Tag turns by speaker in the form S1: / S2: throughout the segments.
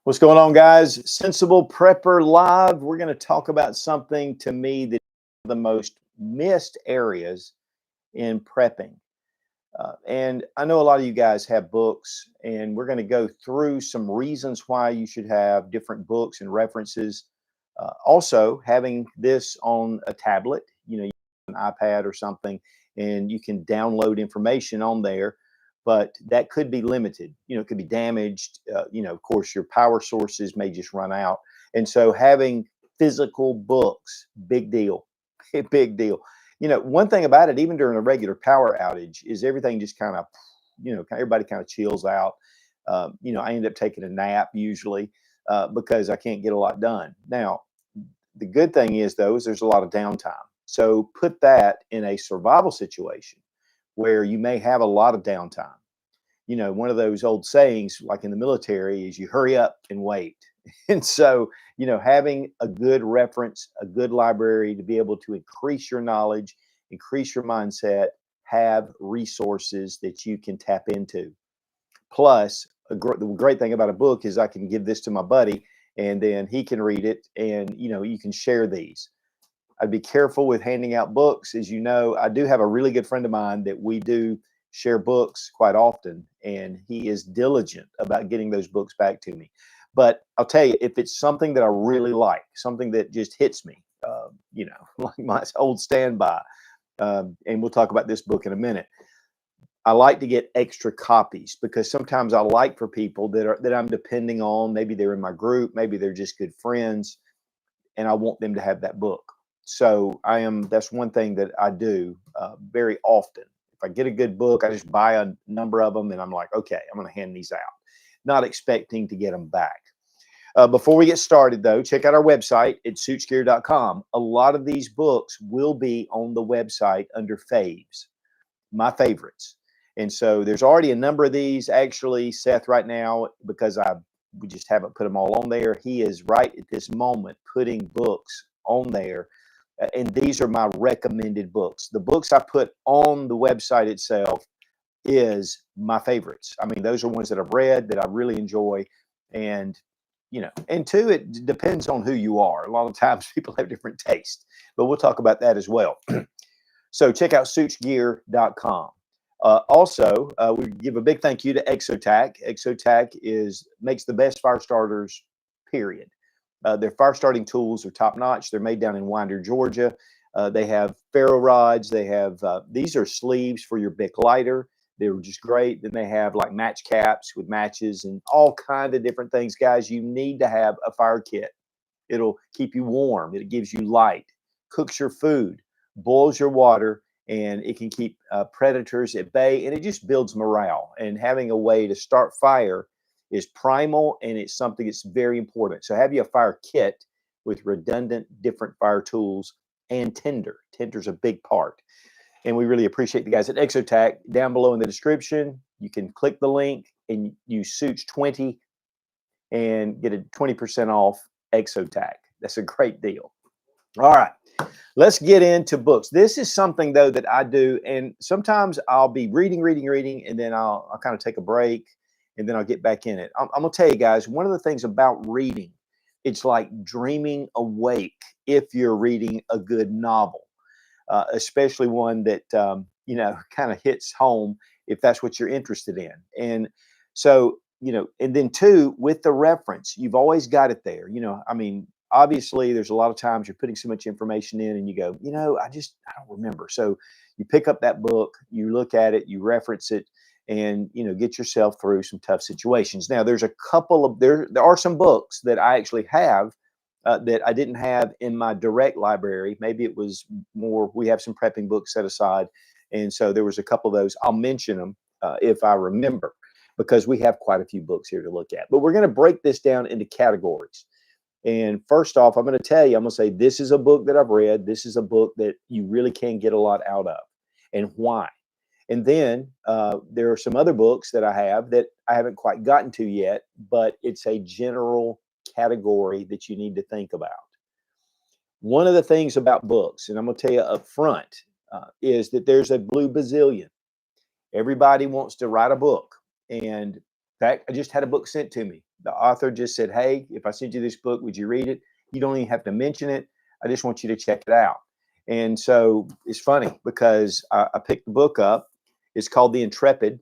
S1: What's going on, guys? Sensible Prepper Live. We're going to talk about something to me that the most missed areas in prepping. And I know a lot of you guys have books, and we're going to go through some reasons why you should have different books and references. Also, having this on a tablet, an iPad or something, and you can download information on there, but that could be limited. It could be damaged. Of course, your power sources may just run out. And so having physical books, big deal, big deal. One thing about it, even during a regular power outage, is everything just kind of, everybody kind of chills out. I end up taking a nap usually because I can't get a lot done. Now, the good thing is, though, is there's a lot of downtime. So put that in a survival situation where you may have a lot of downtime. One of those old sayings, like in the military, is you hurry up and wait. And so, having a good reference, a good library to be able to increase your knowledge, increase your mindset, have resources that you can tap into. Plus, the great thing about a book is I can give this to my buddy and then he can read it and, you can share these. I'd be careful with handing out books. As you know, I do have a really good friend of mine that we do share books quite often, and he is diligent about getting those books back to me. But I'll tell you, if it's something that I really like, something that just hits me, like my old standby, and we'll talk about this book in a minute. I like to get extra copies because sometimes I like for people that I'm depending on. Maybe they're in my group, maybe they're just good friends, and I want them to have that book. So that's one thing that I do very often. If I get a good book, I just buy a number of them and I'm like, okay, I'm going to hand these out, not expecting to get them back. Before we get started, though, check out our website at suitsgear.com. A lot of these books will be on the website under faves, my favorites. And so there's already a number of these. Actually, Seth, right now, because we just haven't put them all on there, he is right at this moment putting books on there. And these are my recommended books. The books I put on the website itself is my favorites. I mean, those are ones that I've read that I really enjoy. And, and two, it depends on who you are. A lot of times people have different tastes, but we'll talk about that as well. So check out suitsgear.com. Also, we give a big thank you to Exotac. Exotac makes the best fire starters, period. Their fire starting tools are top notch. They're made down in Winder, Georgia. They have ferro rods. They have these are sleeves for your Bic lighter. They're just great. Then they have like match caps with matches and all kinds of different things. Guys, you need to have a fire kit. It'll keep you warm. It gives you light, cooks your food, boils your water, and it can keep predators at bay. And it just builds morale. And having a way to start fire is primal, and it's something that's very important. So have you a fire kit with redundant different fire tools and tinder. Tinder's a big part. And we really appreciate the guys at Exotac. Down below in the description, you can click the link and use Suits20 and get a 20% off Exotac. That's a great deal. All right, let's get into books. This is something, though, that I do, and sometimes I'll be reading, and then I'll kind of take a break, and then I'll get back in it. I'm going to tell you guys, one of the things about reading, it's like dreaming awake if you're reading a good novel, especially one that, kind of hits home if that's what you're interested in. And so, and then two, with the reference, you've always got it there. Obviously, there's a lot of times you're putting so much information in and you go, I don't remember. So you pick up that book, you look at it, you reference it, and get yourself through some tough situations. Now, there are some books that I actually have that I didn't have in my direct library. Maybe it was more, we have some prepping books set aside, and so there was a couple of those. I'll mention them if I remember, because we have quite a few books here to look at. But we're going to break this down into categories. And first off, I'm going to say this is a book that I've read. This is a book that you really can get a lot out of, and why. And then there are some other books that I have that I haven't quite gotten to yet, but it's a general category that you need to think about. One of the things about books, and I'm going to tell you up front, is that there's a blue bazillion. Everybody wants to write a book. And fact, I just had a book sent to me. The author just said, "Hey, if I send you this book, would you read it? You don't even have to mention it. I just want you to check it out." And so it's funny because I picked the book up. It's called The Intrepid,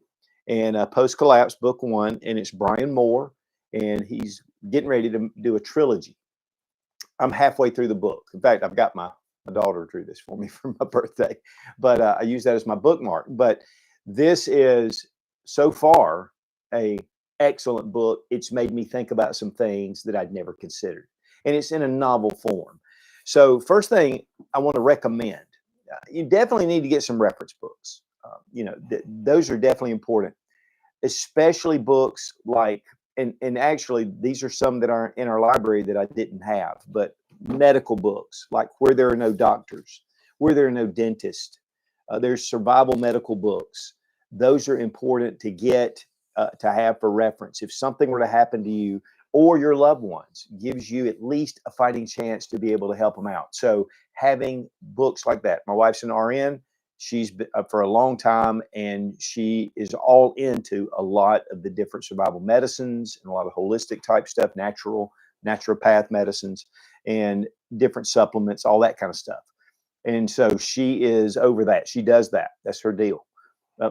S1: and Post Collapse, Book One, and it's Brian Moore, and he's getting ready to do a trilogy. I'm halfway through the book. In fact, I've got my daughter drew this for me for my birthday, but I use that as my bookmark. But this is so far a excellent book. It's made me think about some things that I'd never considered, and it's in a novel form. So first thing I want to recommend, you definitely need to get some reference books. Those are definitely important, especially books like, and actually these are some that aren't in our library that I didn't have, but medical books like Where There Are No Doctors, Where There Are No Dentists. There's survival medical books. Those are important to get, to have for reference. If something were to happen to you or your loved ones, gives you at least a fighting chance to be able to help them out. So having books like that. My wife's an RN. She's been up for a long time, and she is all into a lot of the different survival medicines and a lot of holistic type stuff, naturopath medicines, and different supplements, all that kind of stuff. And so she is over that. She does that. That's her deal.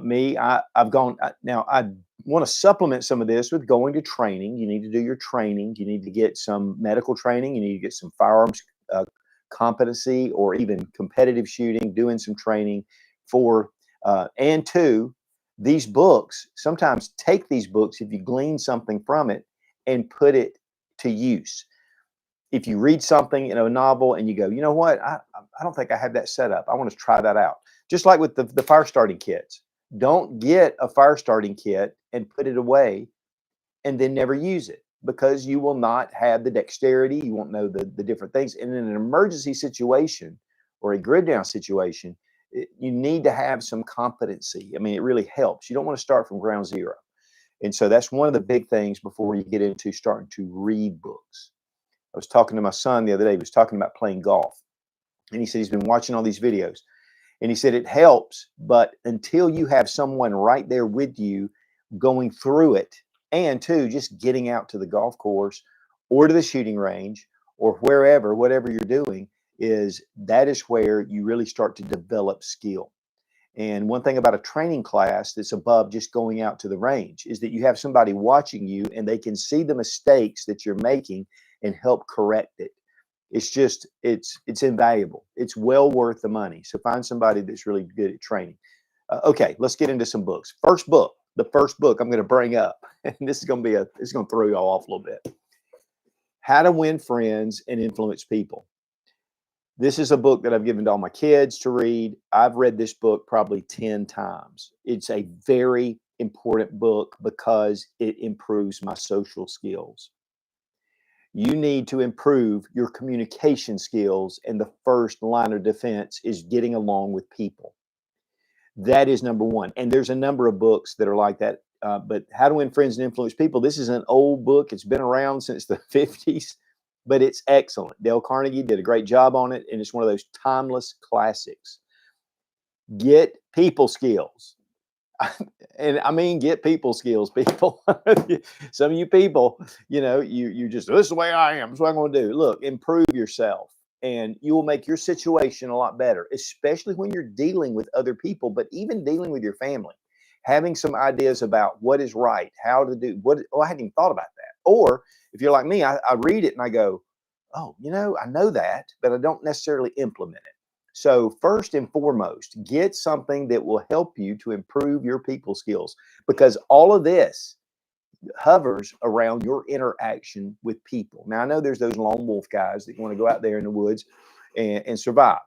S1: Me, I've gone now. I want to supplement some of this with going to training. You need to do your training. You need to get some medical training. You need to get some firearms competency, or even competitive shooting, doing some training for, and two, these books, sometimes take these books, if you glean something from it, and put it to use. If you read something in a novel and you go, you know what, I don't think I have that set up. I want to try that out. Just like with the fire starting kits. Don't get a fire starting kit and put it away and then never use it, because you will not have the dexterity. You won't know the different things. And in an emergency situation or a grid down situation, you need to have some competency. I mean, it really helps. You don't want to start from ground zero. And so that's one of the big things before you get into starting to read books. I was talking to my son the other day. He was talking about playing golf. And he said he's been watching all these videos. And he said it helps, but until you have someone right there with you going through it, and two, just getting out to the golf course or to the shooting range or wherever, whatever you're doing, that is where you really start to develop skill. And one thing about a training class that's above just going out to the range is that you have somebody watching you, and they can see the mistakes that you're making and help correct it. It's invaluable. It's well worth the money. So find somebody that's really good at training. Okay, let's get into some books. The first book I'm going to bring up, and this is going to throw you all off a little bit. How to Win Friends and Influence People. This is a book that I've given to all my kids to read. I've read this book probably 10 times. It's a very important book because it improves my social skills. You need to improve your communication skills, and the first line of defense is getting along with people. That is number one. And there's a number of books that are like that. But How to Win Friends and Influence People, this is an old book. It's been around since the 50s, but it's excellent. Dale Carnegie did a great job on it, and it's one of those timeless classics. Get people skills. And I mean, get people skills, people. Some of you people, you just, this is the way I am. This is what I'm going to do. Look, improve yourself, and you will make your situation a lot better, especially when you're dealing with other people, but even dealing with your family. Having some ideas about what is right, how to do what. Oh, I hadn't even thought about that. Or if you're like me, I read it and I go, oh, I know that, but I don't necessarily implement it. So first and foremost, get something that will help you to improve your people skills, because all of this hovers around your interaction with people. Now, I know there's those lone wolf guys that want to go out there in the woods and survive,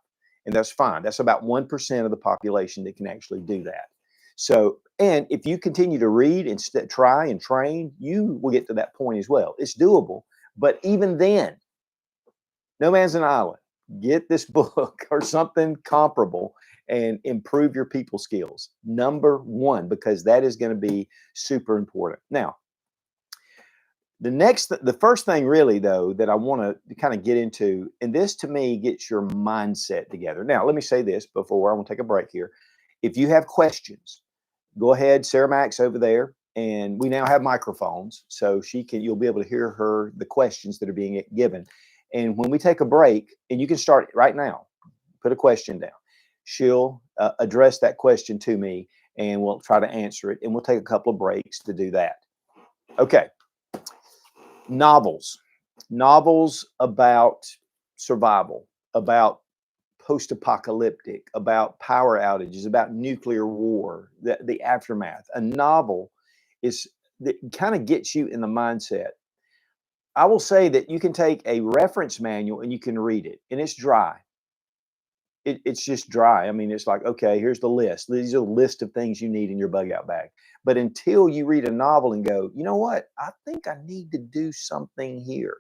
S1: and that's fine. That's about 1% of the population that can actually do that. So, and if you continue to read and try and train, you will get to that point as well. It's doable, but even then, no man's an island. Get this book or something comparable and improve your people skills. Number one, because that is going to be super important. Now, the first thing really, though, that I want to kind of get into, and this to me gets your mindset together. Now, let me say this before I want to take a break here. If you have questions, go ahead, Sarah Max over there, and we now have microphones, so you'll be able to hear the questions that are being given. And when we take a break, and you can start right now, put a question down. She'll address that question to me, and we'll try to answer it. And we'll take a couple of breaks to do that. Okay. Novels about survival, about post-apocalyptic, about power outages, about nuclear war, the aftermath. A novel that kind of gets you in the mindset. I will say that you can take a reference manual and you can read it, and it's dry. It's just dry. I mean, it's like, okay, here's the list. These are the list of things you need in your bug out bag. But until you read a novel and go, you know what? I think I need to do something here.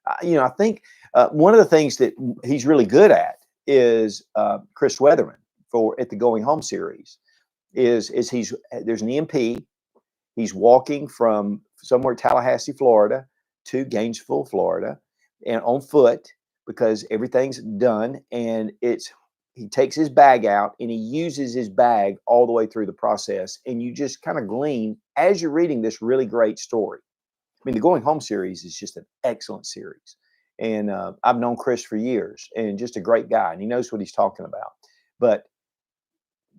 S1: I think one of the things that he's really good at is Chris Weatherman at the Going Home series is there's an EMP. He's walking from somewhere Tallahassee, Florida to Gainesville, Florida, and on foot because everything's done. And he takes his bag out and he uses his bag all the way through the process. And you just kind of glean as you're reading this really great story. I mean, the Going Home series is just an excellent series. And I've known Chris for years, and just a great guy, and he knows what he's talking about. But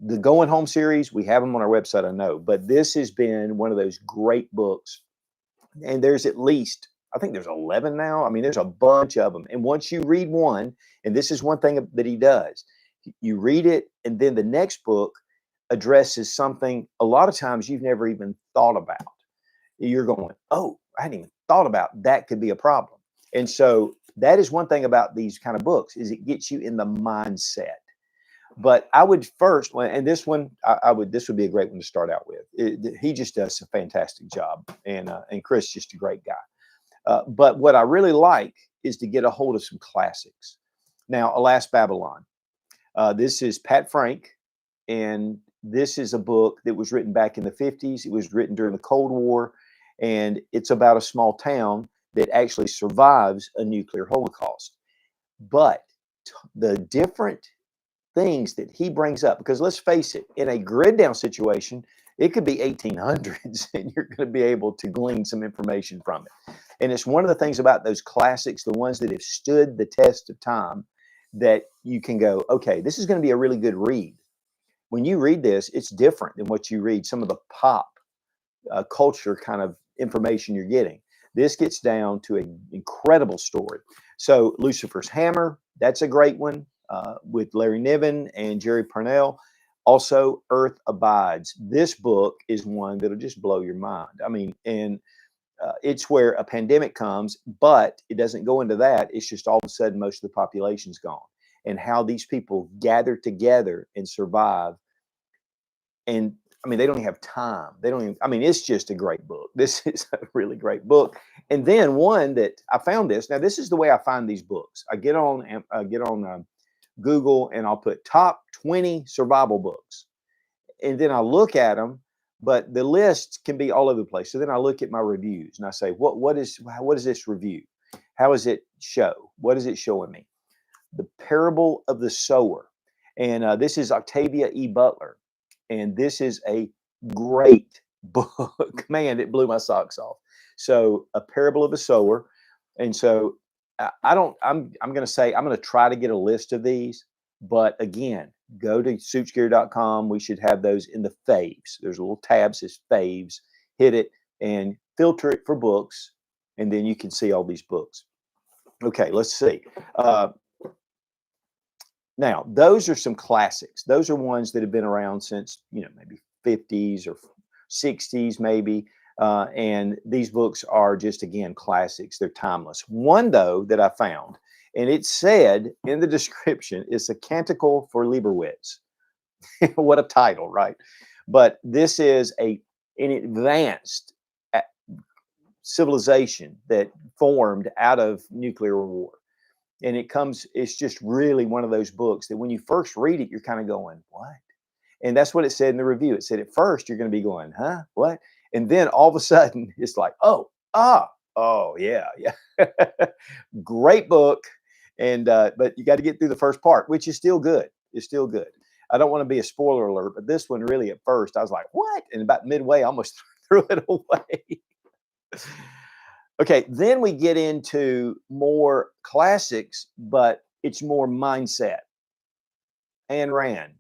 S1: the Going Home series, we have them on our website, I know. But this has been one of those great books. And there's at least, I think there's 11 now. I mean, there's a bunch of them. And once you read one, and this is one thing that he does, you read it, and then the next book addresses something a lot of times you've never even thought about. You're going, oh, I hadn't even thought about that could be a problem. And so that is one thing about these kind of books is it gets you in the mindset. But I would first, and this one, this would be a great one to start out with. He just does a fantastic job, and Chris just a great guy. But what I really like is to get a hold of some classics. Now, Alas, Babylon. This is Pat Frank, and this is a book that was written back in the 50s. It was written during the Cold War, and it's about a small town that actually survives a nuclear holocaust. But the different things that he brings up, because let's face it, in a grid down situation, it could be 1800s, and you're going to be able to glean some information from it. And it's one of the things about those classics, the ones that have stood the test of time, that you can go, okay, this is going to be a really good read. When you read this, it's different than what you read, some of the pop culture kind of information you're getting. This gets down to an incredible story. So Lucifer's Hammer, that's a great one with Larry Niven and Jerry Purnell. Also, Earth Abides. This book is one that'll just blow your mind. I mean, and it's where a pandemic comes, but it doesn't go into that. It's just all of a sudden most of the population's gone, and how these people gather together and survive. And I mean, they don't even have time. It's just a great book. This is a really great book. And then one that I found this. Now, this is the way I find these books. I get on Google, and I'll put top 20 survival books. And then I look at them, but the list can be all over the place. So then I look at my reviews and I say, what is this review? How does it show? What is it showing me? The Parable of the Sower. And this is Octavia E. Butler. And this is a great book. Man, it blew my socks off. So A Parable of a Sower. And so I'm going to say, I'm going to try to get a list of these. But again, go to suitsgear.com. We should have those in the faves. There's a little tab that says faves. Hit it and filter it for books. And then you can see all these books. Okay, let's see. Now, those are some classics. Those are ones that have been around since, maybe 50s or 60s, maybe. And these books are just, again, classics. They're timeless. One, though, that I found, and it said in the description, it's a canticle for Leibowitz. What a title, right? But this is an advanced civilization that formed out of nuclear war. And it's just really one of those books that when you first read it, you're kind of going, what? And that's what it said in the review. It said at first you're going to be going, huh? What? And then all of a sudden it's like, oh, yeah. Great book. And but you got to get through the first part, which is still good. It's still good. I don't want to be a spoiler alert, but this one really at first I was like, what? And about midway, I almost threw it away. Okay, then we get into more classics, but it's more mindset. Ayn Rand.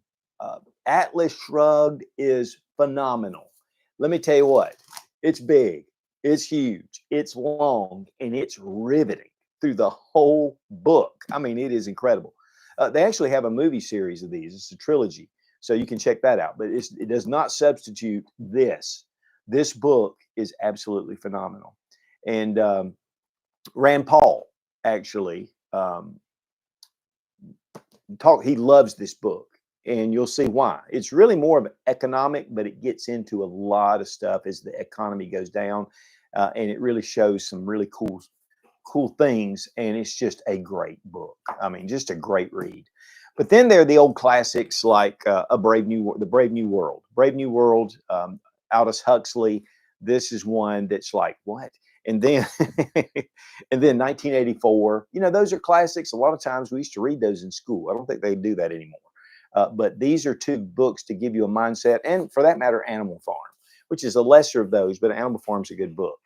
S1: Atlas Shrugged is phenomenal. Let me tell you what, it's big, it's huge, it's long, and it's riveting through the whole book. I mean, it is incredible. They actually have a movie series of these. It's a trilogy, so you can check that out. But it does not substitute this. This book is absolutely phenomenal. And Rand Paul actually he loves this book, and you'll see why. It's really more of economic, but it gets into a lot of stuff as the economy goes down, and it really shows some really cool things, and it's just a great book. I mean, just a great read. But then there are the old classics like The Brave New World, Aldous Huxley. This is one that's like, what? And then and then 1984. Those are classics. A lot of times we used to read those in school. I don't think they do that anymore. But these are two books to give you a mindset, and for that matter, Animal Farm, which is a lesser of those, but Animal Farm's a good book.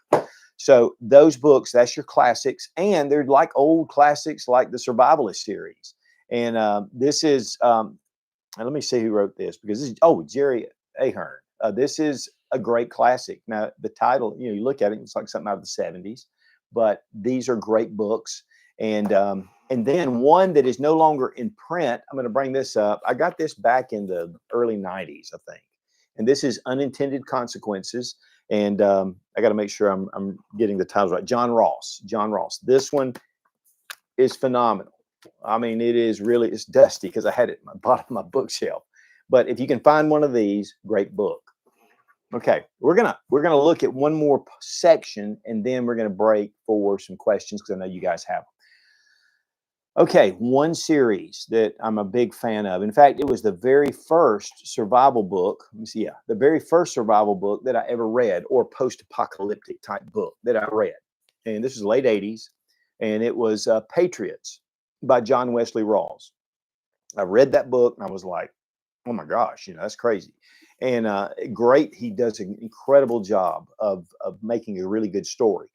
S1: So those books, that's your classics, and they're like old classics like the Survivalist series. And this is, let me see who wrote this, because this is, Jerry Ahern. This is a great classic. Now, the title, you look at it, it's like something out of the 70s, but these are great books. And then one that is no longer in print, I'm going to bring this up. I got this back in the early 90s, I think. And this is Unintended Consequences. And I got to make sure I'm getting the titles right. John Ross. This one is phenomenal. I mean, it's dusty because I had it at the bottom of my bookshelf. But if you can find one of these, great book. Okay, we're gonna look at one more section, and then we're gonna break for some questions because I know you guys have them. Okay, one series that I'm a big fan of. In fact, it was the very first survival book. Let me see, the very first survival book that I ever read, or post-apocalyptic type book that I read. And this is late 80s, and it was Patriots by John Wesley Rawls. I read that book and I was like, oh my gosh, that's crazy. And great, he does an incredible job of making a really good story.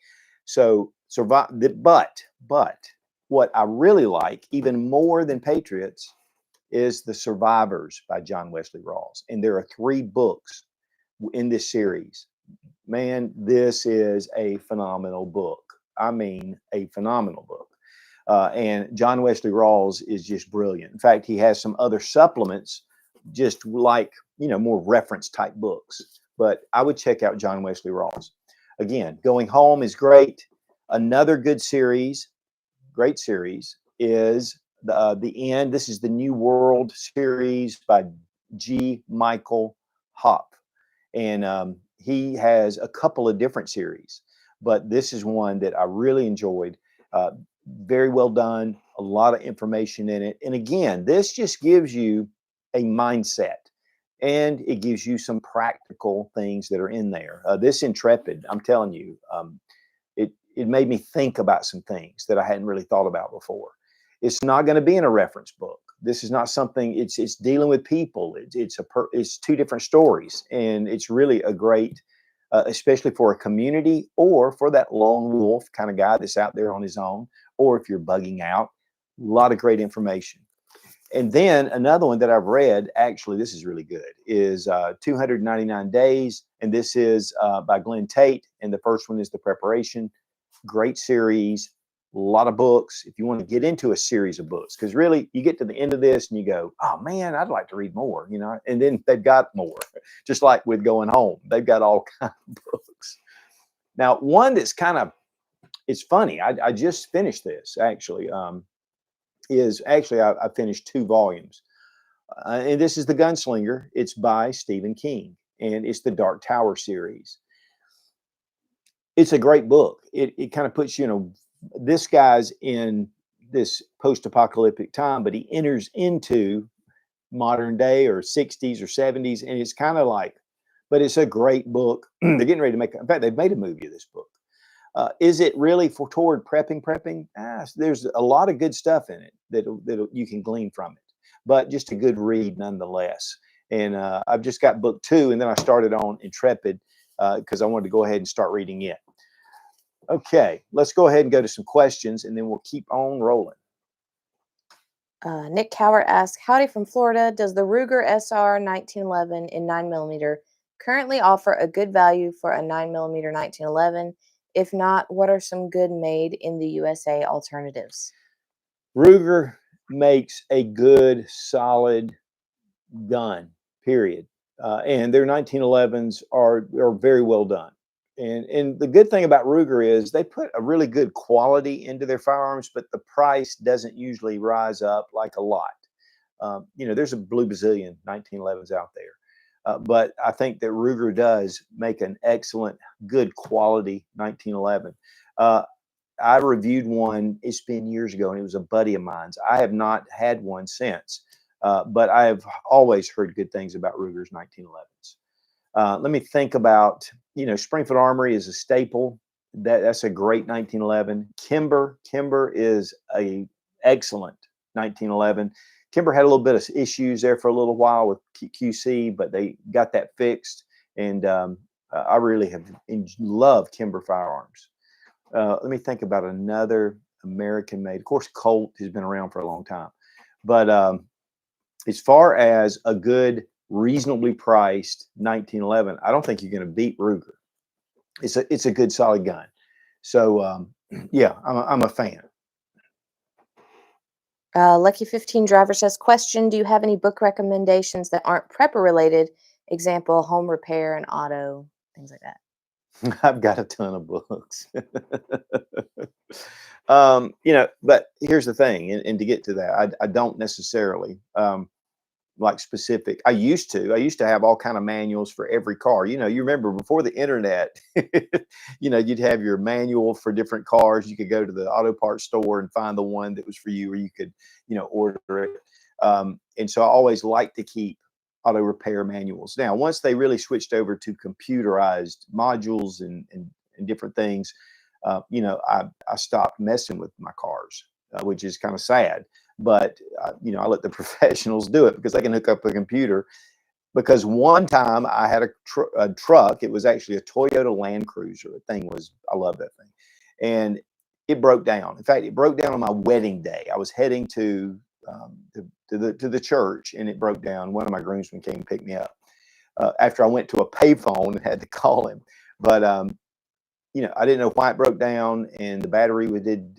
S1: So but what I really like, even more than Patriots, is The Survivors by John Wesley Rawls. And there are 3 books in this series. Man, this is a phenomenal book. I mean, a phenomenal book. And John Wesley Rawls is just brilliant. In fact, he has some other supplements, just like, more reference type books. But I would check out John Wesley Rawls. Again, Going Home is great. Another good series, great series, is The End. This is the New World series by G. Michael Hopf. And he has a couple of different series, but this is one that I really enjoyed. Very well done, a lot of information in it. And again, this just gives you a mindset, and it gives you some practical things that are in there. This Intrepid, I'm telling you, it made me think about some things that I hadn't really thought about before. It's not going to be in a reference book. This is not something. It's dealing with people. It's 2 different stories, and it's really a great, especially for a community or for that lone wolf kind of guy that's out there on his own, or if you're bugging out. A lot of great information. And then another one that I've read, actually, this is really good, is 299 Days. And this is by Glenn Tate. And the first one is The Preparation. Great series, a lot of books. If you want to get into a series of books, because really you get to the end of this and you go, oh man, I'd like to read more, and then they've got more, just like with Going Home. They've got all kinds of books. Now, one that's it's funny. I just finished this actually. I finished 2 volumes. And this is The Gunslinger. It's by Stephen King, and it's the Dark Tower series. It's a great book. It kind of puts, this guy's in this post-apocalyptic time, but he enters into modern day or 60s or 70s, and it's kind of like, but it's a great book. They're getting ready to in fact, they've made a movie of this book. Is it really toward prepping? There's a lot of good stuff in it that you can glean from it, but just a good read nonetheless. And I've just got book 2, and then I started on Intrepid. because I wanted to go ahead and start reading it. Okay, let's go ahead and go to some questions, and then we'll keep on rolling.
S2: Nick Cower asks, howdy from Florida. Does the Ruger SR 1911 in 9mm currently offer a good value for a 9mm 1911? If not, what are some good made in the USA alternatives?
S1: Ruger makes a good, solid gun, period. And their 1911s are very well done. And the good thing about Ruger is they put a really good quality into their firearms, but the price doesn't usually rise up like a lot. There's a Blue Bazillion 1911s out there. But I think that Ruger does make an excellent, good quality 1911. I reviewed one, it's been years ago, and it was a buddy of mine's. I have not had one since, but I have always heard good things about Ruger's 1911s. Let me think about, Springfield Armory is a staple. That's a great 1911. Kimber is a excellent 1911. Kimber had a little bit of issues there for a little while with QC, but they got that fixed. And I really have loved Kimber firearms. Let me think about another American made. Of course, Colt has been around for a long time. But as far as a good, reasonably priced 1911, I don't think you're going to beat Ruger. It's a good, solid gun. So, yeah, I'm a fan.
S2: Lucky 15 Driver says, question, do you have any book recommendations that aren't prepper related? Example, home repair and auto, things like that.
S1: I've got a ton of books. But here's the thing, and to get to that, I don't necessarily like specific. I used to have all kind of manuals for every car. You remember before the internet, you'd have your manual for different cars. You could go to the auto parts store and find the one that was for you, or you could, order it. And so I always like to keep auto repair manuals. Now, once they really switched over to computerized modules and different things, I stopped messing with my cars, which is kind of sad. But I let the professionals do it because they can hook up a computer. Because one time I had a truck. It was actually a Toyota Land Cruiser. I love that thing, and it broke down. In fact, it broke down on my wedding day. I was heading to the church, and it broke down. One of my groomsmen came and picked me up after I went to a payphone and had to call him. But I didn't know why it broke down, and the battery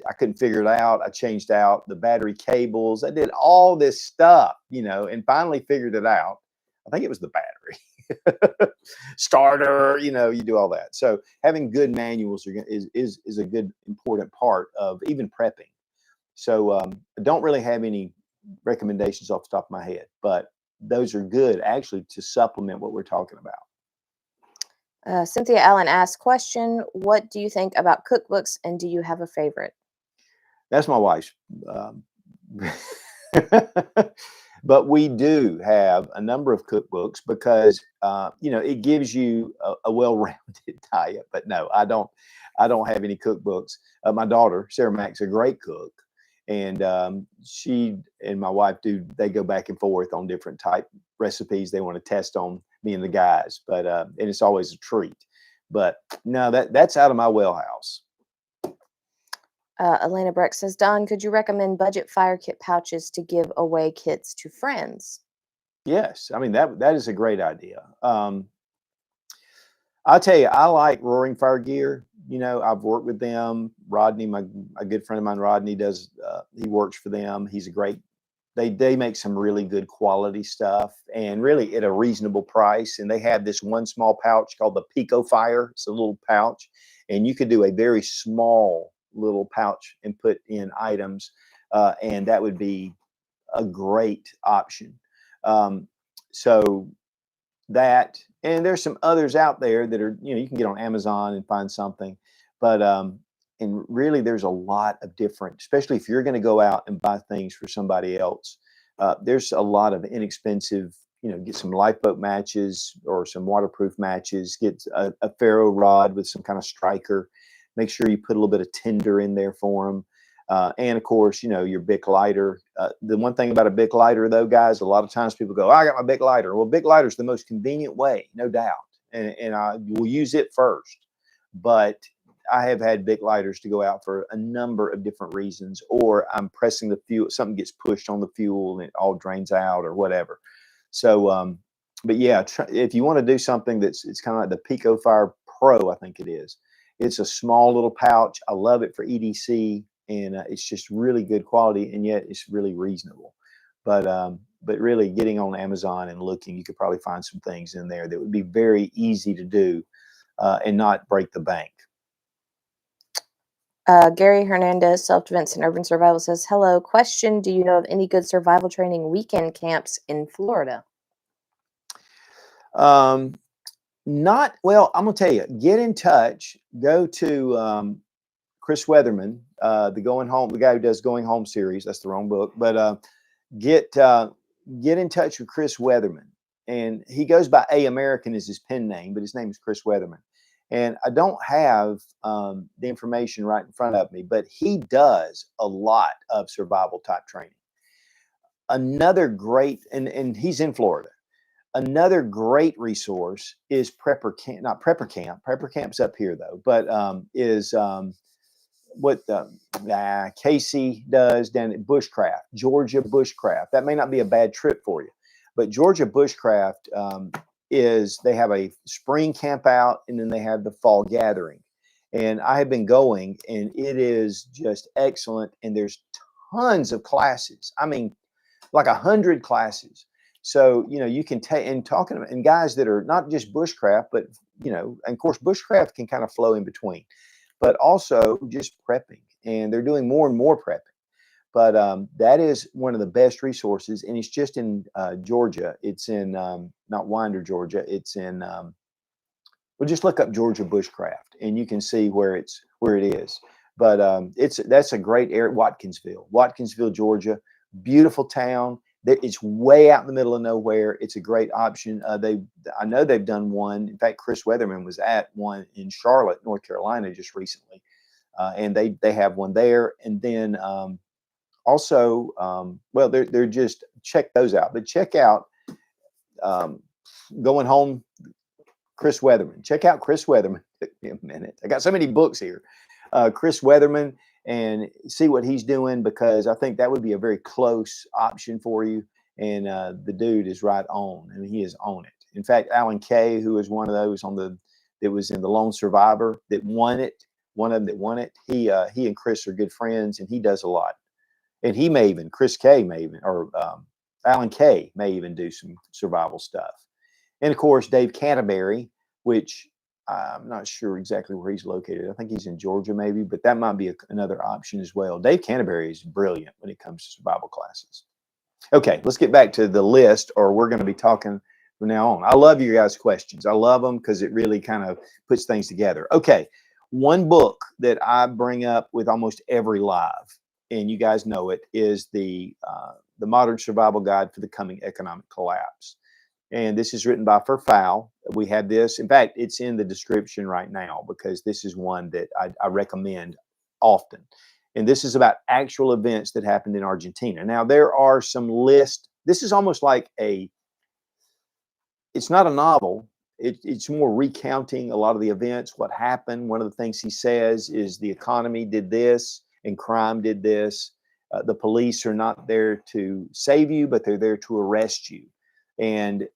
S1: I couldn't figure it out. I changed out the battery cables. I did all this stuff, and finally figured it out. I think it was the battery. Starter, you do all that. So having good manuals is a good, important part of even prepping. So I don't really have any recommendations off the top of my head, but those are good actually to supplement what we're talking about.
S2: Cynthia Allen asks, question, what do you think about cookbooks, and do you have a favorite?
S1: That's my wife's. But we do have a number of cookbooks because, it gives you a well-rounded diet. But no, I don't have any cookbooks. My daughter, Sarah Mack's a great cook. And she and my wife they go back and forth on different type recipes they want to test on me and the guys, but and it's always a treat. But no, that's out of my wheelhouse.
S2: Elena Breck says, Don, could you recommend budget fire kit pouches to give away kits to friends?
S1: Yes, I mean that is a great idea. I'll tell you, I like Roaring Fire Gear. I've worked with them. Rodney, a good friend of mine, Rodney he works for them. He's a great. They make some really good quality stuff, and really at a reasonable price. And they have this one small pouch called the Pico Fire. It's a little pouch, and you could do a very small little pouch and put in items, and that would be a great option. So that, and there's some others out there that are, you can get on Amazon and find something, but and really there's a lot of different, especially if you're going to go out and buy things for somebody else. There's a lot of inexpensive, get some lifeboat matches or some waterproof matches, get a ferro rod with some kind of striker. Make sure you put a little bit of tinder in there for them. And of course, your Bic lighter. The one thing about a Bic lighter, though, guys, a lot of times people go, I got my Bic lighter. Well, Bic lighter is the most convenient way, no doubt. and I will use it first. But I have had Bic lighters to go out for a number of different reasons, or I'm pressing the fuel, something gets pushed on the fuel and it all drains out or whatever. So, but yeah, if you want to do something it's kind of like the Pico Fire Pro, I think it is. It's a small little pouch. I love it for EDC, and it's just really good quality, and yet it's really reasonable. But really, getting on Amazon and looking, you could probably find some things in there that would be very easy to do and not break the bank.
S2: Gary Hernandez, Self Defense and Urban Survival says, "Hello, question: do you know of any good survival training weekend camps in Florida?"
S1: Not well. I'm gonna tell you. Get in touch. Go to Chris Weatherman, the Going Home, the guy who does Going Home series. That's the wrong book, but get get in touch with Chris Weatherman, and he goes by A American is his pen name, but his name is Chris Weatherman. And I don't have the information right in front of me, but he does a lot of survival type training. Another great, and he's in Florida. Another great resource is Prepper Camp, not Prepper Camp. Prepper Camp's up here though, but is what Casey does down at Bushcraft, Georgia Bushcraft. That may not be a bad trip for you, but Georgia Bushcraft is they have a spring camp out and then they have the fall gathering. And I have been going, and it is just excellent. And there's tons of classes. I mean, like 100 classes. So, you can take and talking about, and guys that are not just bushcraft, but, and of course, bushcraft can kind of flow in between, but also just prepping. And they're doing more and more prepping. But that is one of the best resources. And it's just in Georgia. It's in not Winder, Georgia. It's in, well, just look up Georgia Bushcraft and you can see where it is. But that's a great area, Watkinsville, Georgia. Beautiful town. It's way out in the middle of nowhere. It's a great option. I know they've done one. In fact, Chris Weatherman was at one in Charlotte, North Carolina, just recently, and they have one there. And then also, well, they're just check those out. But check out Going Home, Chris Weatherman. Check out Chris Weatherman. Took me a minute. I got so many books here. Chris Weatherman, and see what he's doing, because I think that would be a very close option for you. And the dude is right on. I mean, he is on it. In fact, Alan Kay, who is one of those that was in the Lone Survivor that won it, one of them that won it. He and Chris are good friends, and he does a lot. And Chris Kay may even, or Alan Kay may even do some survival stuff. And of course, Dave Canterbury, which I'm not sure exactly where he's located. I think he's in Georgia maybe, but that might be another option as well. Dave Canterbury is brilliant when it comes to survival classes. Okay, let's get back to the list, or we're going to be talking from now on. I love your guys' questions. I love them because it really kind of puts things together. Okay, one book that I bring up with almost every live, and you guys know it, is the Modern Survival Guide for the Coming Economic Collapse. And this is written by Furfowl. We have this. In fact, it's in the description right now because this is one that I recommend often. And this is about actual events that happened in Argentina. Now, there are some lists. This is almost like it's not a novel. It's more recounting a lot of the events, what happened. One of the things he says is the economy did this and crime did this. The police are not there to save you, but they're there to arrest you. And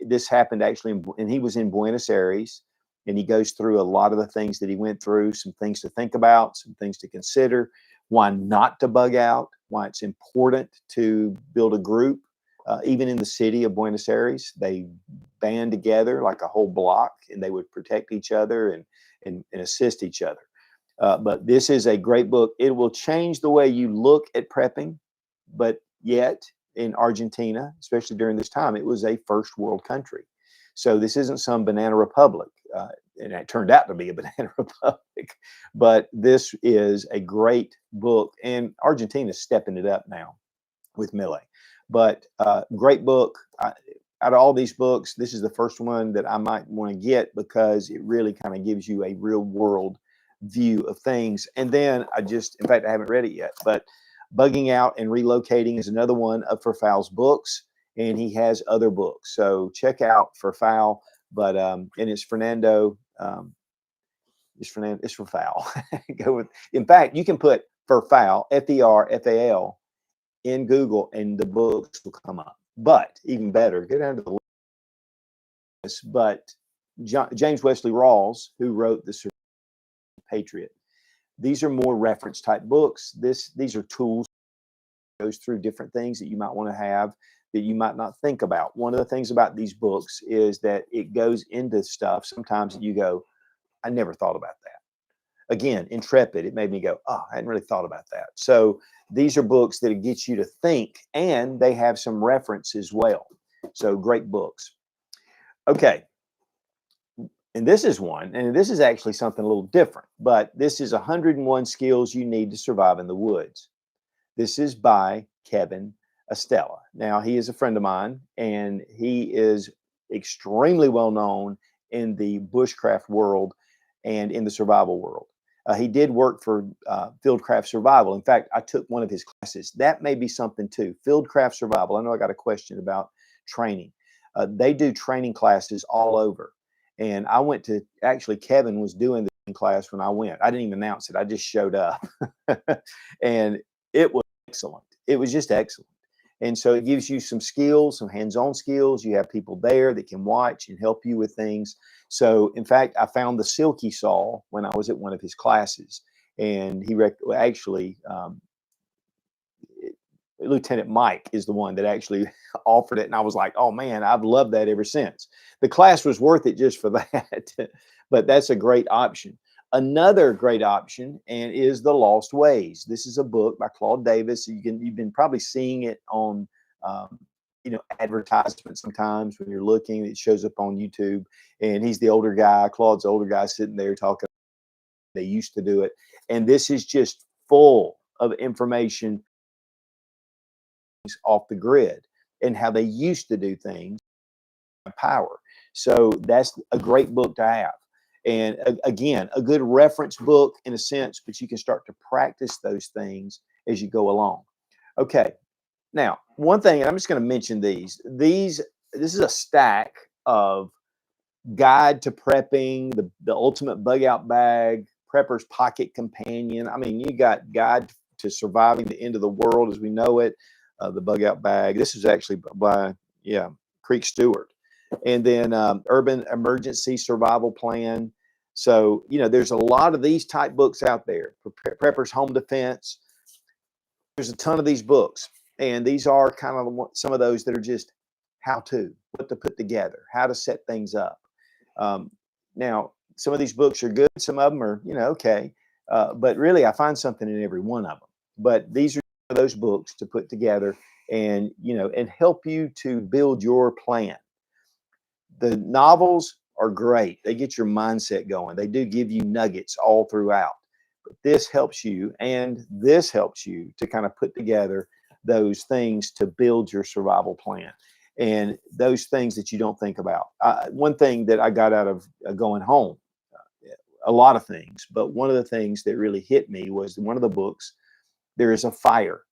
S1: this happened actually, and he was in Buenos Aires, and he goes through a lot of the things that he went through, some things to think about, some things to consider, why not to bug out, why it's important to build a group. Even in the city of Buenos Aires, they band together like a whole block, and they would protect each other and assist each other. But this is a great book. It will change the way you look at prepping, but yet in Argentina, especially during this time, it was a first world country. So this isn't some banana republic, and it turned out to be a banana republic. But this is a great book, and Argentina's stepping it up now with Milei. But great book. Out of all these books, this is the first one that I might want to get because it really kind of gives you a real world view of things. And then in fact, I haven't read it yet, but Bugging Out and Relocating is another one of Furfowl's books, and he has other books. So check out Furfowl. but and it's Fernando. It's for foul. Go with. In fact, you can put for foul FERFAL in Google, and the books will come up. But even better, go down to the list. But James Wesley Rawls, who wrote The Patriot, these are more reference type books. These are tools that goes through different things that you might want to have that you might not think about. One of the things about these books is that it goes into stuff sometimes that you go, I never thought about that. Again, Intrepid, it made me go, oh, I hadn't really thought about that. So these are books that get you to think, and they have some reference as well. So great books. Okay. And this is one, and this is actually something a little different, but this is 101 Skills You Need to Survive in the Woods. This is by Kevin Estella. Now, he is a friend of mine, and he is extremely well known in the bushcraft world and in the survival world. He did work for Fieldcraft Survival. In fact, I took one of his classes. That may be something too. Fieldcraft Survival. I know I got a question about training. They do training classes all over. And I went to, actually, Kevin was doing the class when I went. I didn't even announce it. I just showed up. And it was excellent. It was just excellent. And so it gives you some skills, some hands-on skills. You have people there that can watch and help you with things. So, in fact, I found the silky saw when I was at one of his classes. And he actually, Lieutenant Mike is the one that actually offered it. And I was like, oh, man, I've loved that ever since. The class was worth it just for that. But that's a great option. Another great option and is The Lost Ways. This is a book by Claude Davis. You've been probably seeing it on advertisements sometimes when you're looking. It shows up on YouTube, and he's the older guy. Claude's the older guy sitting there talking. They used to do it, and this is just full of information off the grid and how they used to do things. Power. So that's a great book to have. And again, a good reference book in a sense, but you can start to practice those things as you go along. Okay. Now, one thing, and I'm just going to mention these. This is a stack of Guide to Prepping, the Ultimate Bug Out Bag, Prepper's Pocket Companion. I mean, you got Guide to Surviving the End of the World as we know it, the Bug Out Bag. This is actually by, Creek Stewart. And then Urban Emergency Survival Plan. So, there's a lot of these type books out there. Prepper's Home Defense. There's a ton of these books. And these are kind of some of those that are just how-to, what to put together, how to set things up. Now, some of these books are good. Some of them are, okay. But really, I find something in every one of them. But these are those books to put together and, and help you to build your plan. The novels are great. They get your mindset going. They do give you nuggets all throughout. But this helps you, and this helps you to kind of put together those things to build your survival plan and those things that you don't think about. One thing that I got out of going home, a lot of things, but one of the things that really hit me was one of the books, there is a fire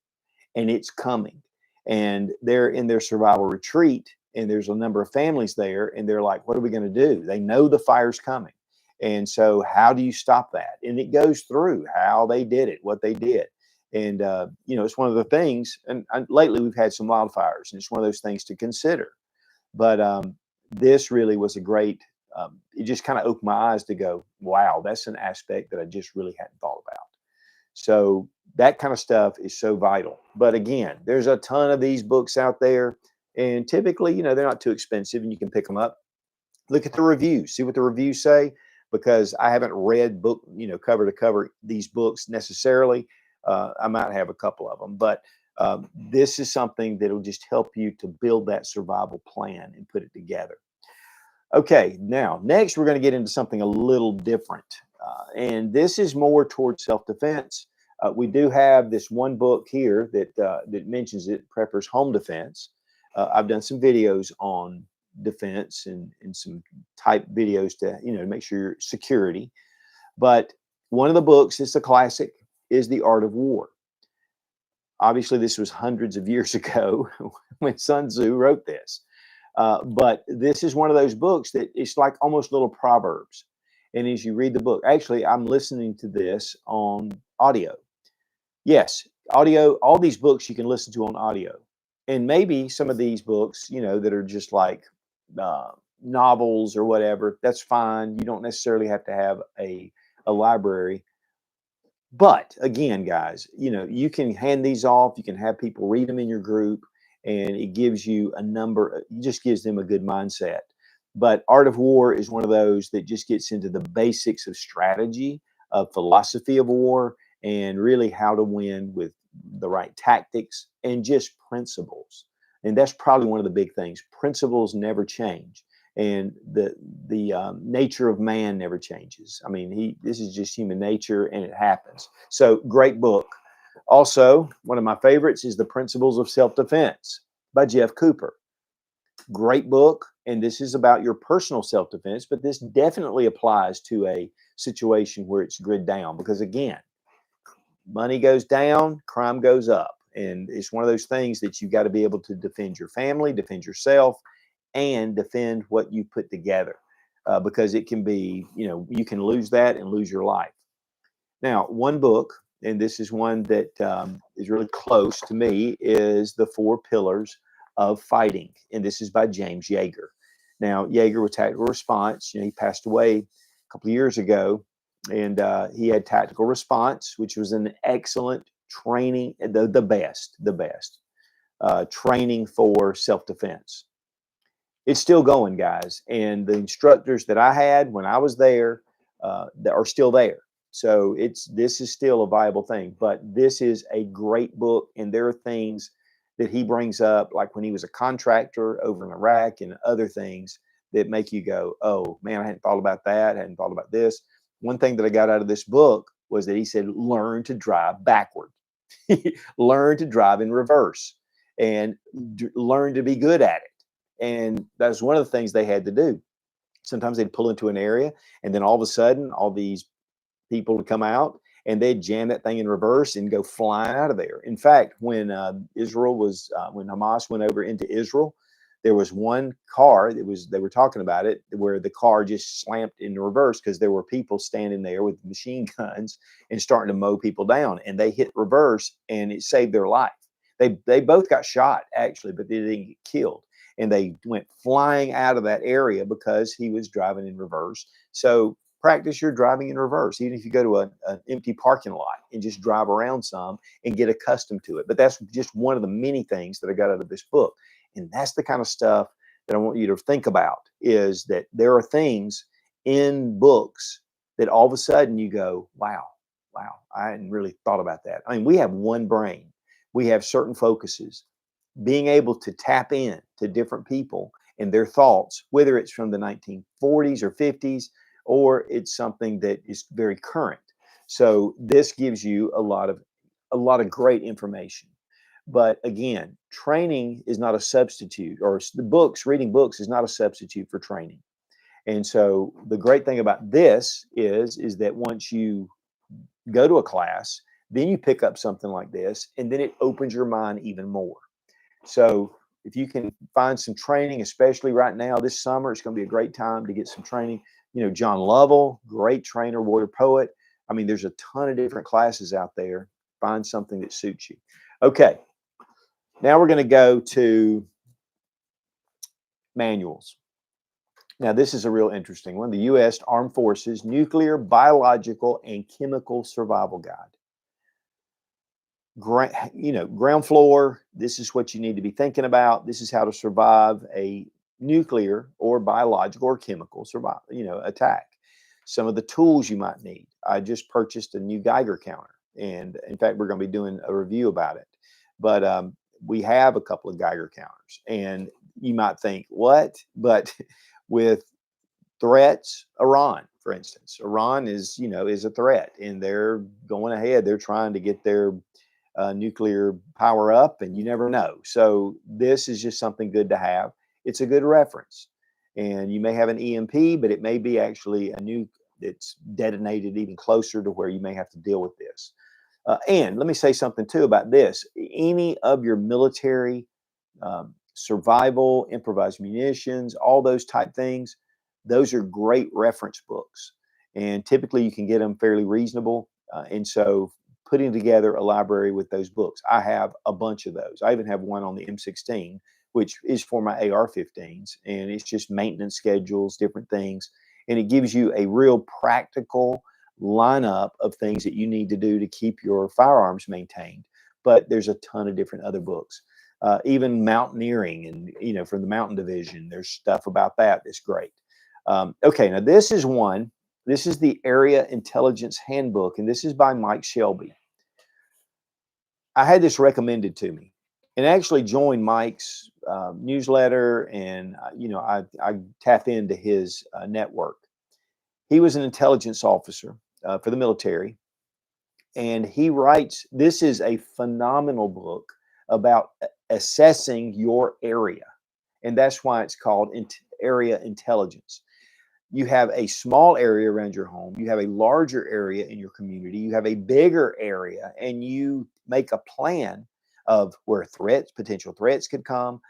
S1: and it's coming. And they're in their survival retreat. And there's a number of families there, and they're like, what are we going to do? They know the fire's coming. And so how do you stop that? And it goes through how they did it, what they did. And, it's one of the things, and lately we've had some wildfires, and it's one of those things to consider. But this really was a great, it just kind of opened my eyes to go, wow, that's an aspect that I just really hadn't thought about. So that kind of stuff is so vital. But again, there's a ton of these books out there. And typically, they're not too expensive and you can pick them up. Look at the reviews, see what the reviews say, because I haven't read book, cover to cover these books necessarily. I might have a couple of them, but this is something that will just help you to build that survival plan and put it together. Okay, now, next we're going to get into something a little different. And this is more towards self-defense. We do have this one book here that mentions it, Prepper's Home Defense. I've done some videos on defense and some type videos to, make sure you're security. But one of the books, it's a classic, is The Art of War. Obviously, this was hundreds of years ago when Sun Tzu wrote this. But this is one of those books that it's like almost little proverbs. And as you read the book, actually, I'm listening to this on audio. Yes, audio, all these books you can listen to on audio. And maybe some of these books, that are just like uh, novels or whatever, that's fine. You don't necessarily have to have a library. But again, guys, you can hand these off. You can have people read them in your group, and it gives you it just gives them a good mindset. But Art of War is one of those that just gets into the basics of strategy, of philosophy of war, and really how to win with the right tactics and just principles. And that's probably one of the big things. Principles never change, and the nature of man never changes. I mean, this is just human nature, and it happens. So great book. Also, one of my favorites is The Principles of Self-Defense by Jeff Cooper. Great book, and this is about your personal self-defense, but this definitely applies to a situation where it's grid down, because again, money goes down, crime goes up. And it's one of those things that you got to be able to defend your family, defend yourself, and defend what you put together, because it can be, you can lose that and lose your life. Now, one book, and this is one that is really close to me, is The Four Pillars of Fighting. And this is by James Yeager. Now, Yeager was tactical response. He passed away a couple of years ago, and he had tactical response, which was an excellent training, the best training for self-defense. It's still going, guys. And the instructors that I had when I was there that are still there. So this is still a viable thing. But this is a great book, and there are things that he brings up, like when he was a contractor over in Iraq and other things that make you go, oh man, I hadn't thought about that. I hadn't thought about this. One thing that I got out of this book was that he said, learn to drive backward, learn to drive in reverse, and learn to be good at it. And that's one of the things they had to do. Sometimes they'd pull into an area, and then all of a sudden, all these people would come out, and they'd jam that thing in reverse and go flying out of there. In fact, when when Hamas went over into Israel, there was one car they were talking about it, where the car just slammed in reverse because there were people standing there with machine guns and starting to mow people down, and they hit reverse, and it saved their life. They both got shot actually, but they didn't get killed. And they went flying out of that area because he was driving in reverse. So practice your driving in reverse, even if you go to an empty parking lot and just drive around some and get accustomed to it. But that's just one of the many things that I got out of this book. And that's the kind of stuff that I want you to think about, is that there are things in books that all of a sudden you go, wow, I hadn't really thought about that. I mean, we have one brain. We have certain focuses. Being able to tap in to different people and their thoughts, whether it's from the 1940s or 50s, or it's something that is very current. So this gives you a lot of great information. But again, training is not a substitute, or reading books is not a substitute for training. And so the great thing about this is that once you go to a class, then you pick up something like this, and then it opens your mind even more. So if you can find some training, especially right now, this summer, it's going to be a great time to get some training. John Lovell, great trainer, warrior poet. I mean, there's a ton of different classes out there. Find something that suits you. Okay. Now we're going to go to manuals. Now, this is a real interesting one. The U.S. Armed Forces Nuclear, Biological, and Chemical Survival Guide. Ground floor, this is what you need to be thinking about. This is how to survive a nuclear or biological or chemical attack. Some of the tools you might need. I just purchased a new Geiger counter, and in fact, we're going to be doing a review about it. But we have a couple of Geiger counters, and you might think, what? But with threats, Iran, for instance, Iran is a threat, and they're going ahead. They're trying to get their nuclear power up, and you never know. So this is just something good to have. It's a good reference. And you may have an EMP, but it may be actually a nuke that's detonated even closer to where you may have to deal with this. And let me say something too about this. Any of your military survival, improvised munitions, all those type things. Those are great reference books, and typically you can get them fairly reasonable. And so, putting together a library with those books, I have a bunch of those. I even have one on the M16, which is for my AR-15s, and it's just maintenance schedules, different things, and it gives you a real practical lineup of things that you need to do to keep your firearms maintained. But there's a ton of different other books, even mountaineering, and from the mountain division, there's stuff about that that's great. Okay, now this is one. This is the Area Intelligence Handbook, and this is by Mike Shelby. I had this recommended to me, and actually joined Mike's newsletter, and I tap into his network. He was an intelligence officer for the military, and he writes. This is a phenomenal book about assessing your area, and that's why it's called Area Intelligence. You have a small area around your home, you have a larger area in your community, you have a bigger area, and you make a plan of where potential threats could come,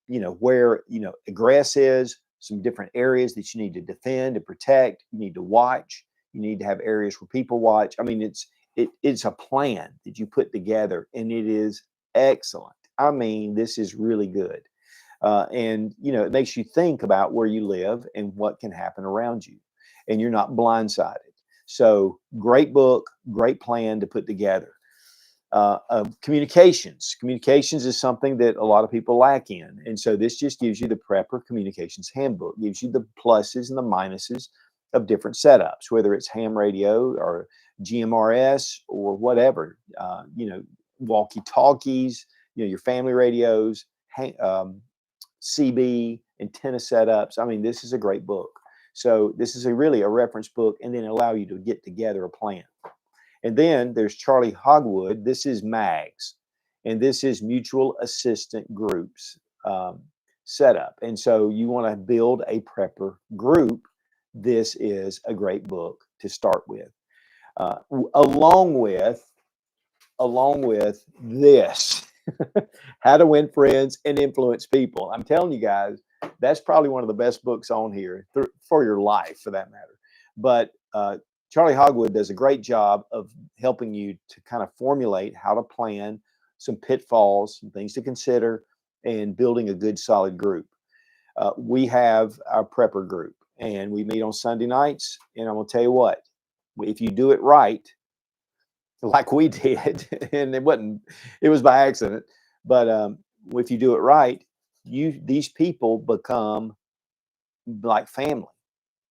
S1: where, egress is, some different areas that you need to defend and protect, you need to watch, you need to have areas where people watch. I mean, it's a plan that you put together, and it is excellent. I mean, this is really good. And it makes you think about where you live and what can happen around you, and you're not blindsided. So great book, great plan to put together. Communications is something that a lot of people lack in, and so this just gives you the Prepper Communications Handbook, gives you the pluses and the minuses of different setups, whether it's ham radio or GMRS or whatever, walkie talkies, your family radios, CB, antenna setups. I mean, this is a great book. So this is really a reference book, and then allow you to get together a plan. And then there's Charlie Hogwood. This is MAGS, and this is Mutual Assistant Groups setup. And so you want to build a prepper group. This is a great book to start with, along with this. How to Win Friends and Influence People. I'm telling you guys, that's probably one of the best books on here for your life, for that matter. But Charlie Hogwood does a great job of helping you to kind of formulate how to plan, some pitfalls, some things to consider, and building a good, solid group. We have our prepper group, and we meet on Sunday nights. And I'm going to tell you what, if you do it right, like we did, and it was by accident, but if you do it right, these people become like family.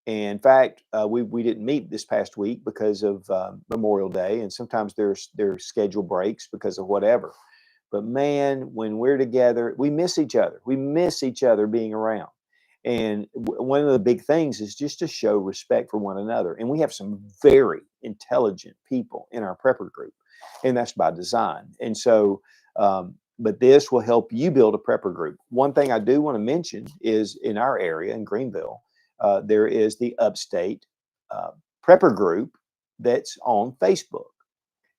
S1: And in fact, we didn't meet this past week because of Memorial Day, and sometimes there's schedule breaks because of whatever. But man, when we're together, we miss each other. We miss each other being around. And one of the big things is just to show respect for one another. And we have some very intelligent people in our prepper group, and that's by design. And so, but this will help you build a prepper group. One thing I do want to mention is in our area in Greenville, there is the Upstate Prepper Group that's on Facebook,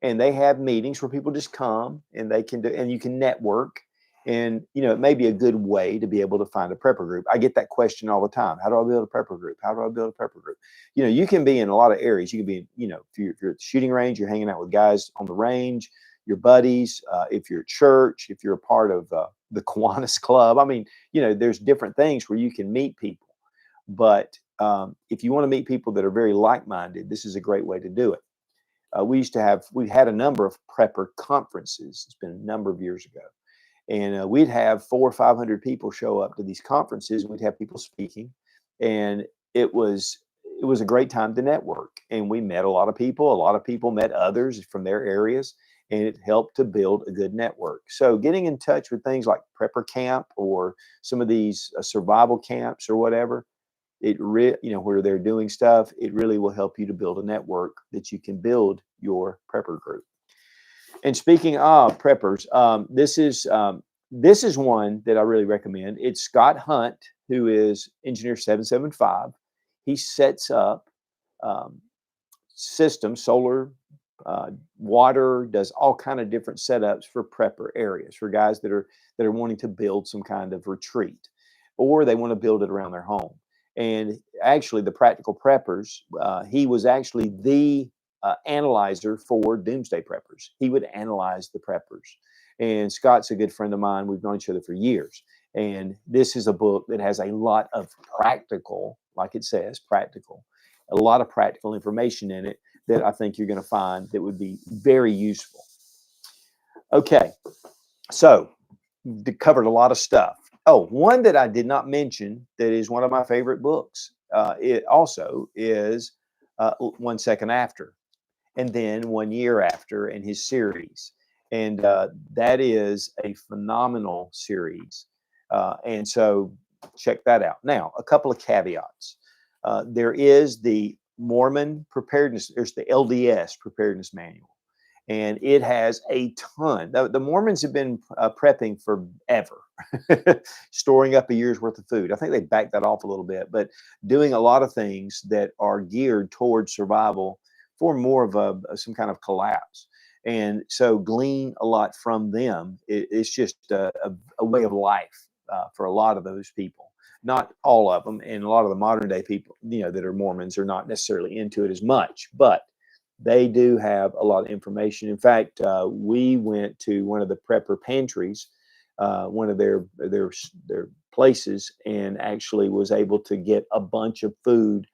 S1: and they have meetings where people just come and they can do, and you can network. And it may be a good way to be able to find a prepper group. I get that question all the time. How do I build a prepper group? How do I build a prepper group? You can be in a lot of areas. You can be, if you're at the shooting range, you're hanging out with guys on the range, your buddies. If you're at church, if you're a part of the Kiwanis Club, I mean, there's different things where you can meet people. But if you want to meet people that are very like-minded, this is a great way to do it. We had a number of prepper conferences. It's been a number of years ago. And we'd have 400 or 500 people show up to these conferences. We'd have people speaking, and it was a great time to network. And we met a lot of people. A lot of people met others from their areas, and it helped to build a good network. So getting in touch with things like Prepper Camp or some of these survival camps or whatever, where they're doing stuff, it really will help you to build a network that you can build your prepper group. And speaking of preppers, this is one that I really recommend. It's Scott Hunt, who is Engineer 775. He sets up solar water, does all kind of different setups for prepper areas for guys that are wanting to build some kind of retreat, or they want to build it around their home. And actually, the Practical Preppers, he was actually the analyzer for Doomsday Preppers. He would analyze the preppers. And Scott's a good friend of mine. We've known each other for years. And this is a book that has a lot of practical, like it says, practical, a lot of practical information in it that I think you're going to find that would be very useful. Okay, so covered a lot of stuff. Oh, one that I did not mention that is one of my favorite books. It also is 1 Second After, and then 1 Year After, and his series. And that is a phenomenal series. And so check that out. Now, a couple of caveats. There is the Mormon preparedness, there's the LDS preparedness manual, and it has a ton. The Mormons have been prepping forever, storing up a year's worth of food. I think they backed that off a little bit, but doing a lot of things that are geared towards survival for more of some kind of collapse. And so glean a lot from them. It's just a way of life for a lot of those people. Not all of them, and a lot of the modern day people, that are Mormons are not necessarily into it as much, but they do have a lot of information. In fact, we went to one of the prepper pantries, one of their places, and actually was able to get a bunch of food,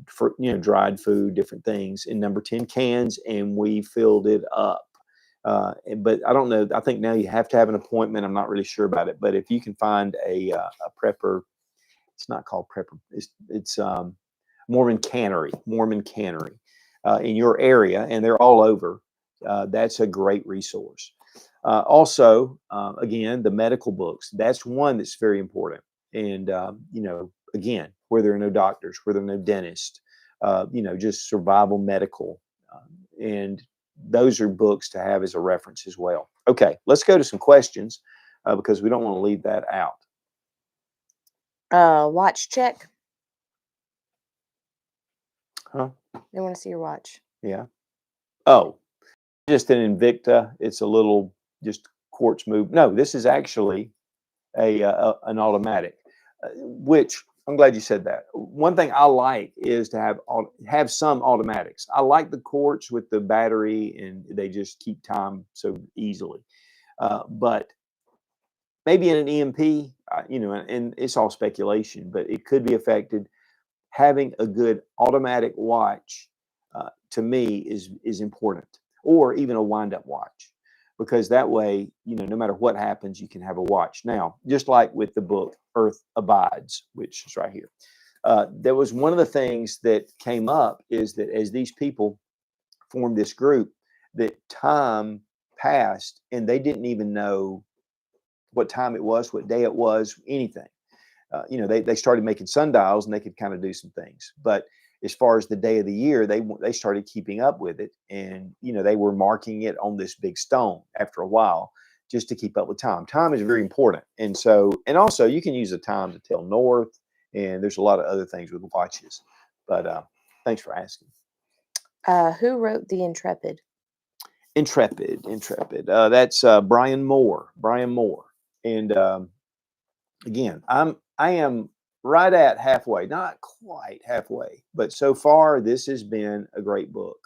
S1: for dried food, different things in number 10 cans, and we filled it up. But I don't know. I think now you have to have an appointment. I'm not really sure about it, but if you can find a prepper, it's not called prepper. It's Mormon Cannery in your area, and they're all over. That's a great resource. Also, again, the medical books. That's one that's very important. And again, where there are no doctors, where there are no dentists, just survival medical, and those are books to have as a reference as well. Okay, let's go to some questions because we don't want to leave that out.
S2: Watch check.
S1: Huh?
S2: They want to see your watch.
S1: Yeah. Oh, just an Invicta. It's a little just quartz move. No, this is actually an automatic, which I'm glad you said that. One thing I like is to have some automatics. I like the quartz with the battery, and they just keep time so easily. But maybe in an EMP, and it's all speculation, but it could be affected. Having a good automatic watch, to me, is important, or even a wind-up watch, because that way, no matter what happens, you can have a watch. Now, just like with the book Earth Abides, which is right here, there was one of the things that came up is that as these people formed this group, that time passed and they didn't even know what time it was, what day it was, anything. They started making sundials and they could kind of do some things. But as far as the day of the year, they started keeping up with it, and they were marking it on this big stone after a while just to keep up with time. Time is very important, and also you can use the time to tell north, and there's a lot of other things with watches. But thanks for asking.
S2: Who wrote The Intrepid?
S1: Intrepid. That's Brian Moore. And again, I am right at halfway, not quite halfway, but so far this has been a great book.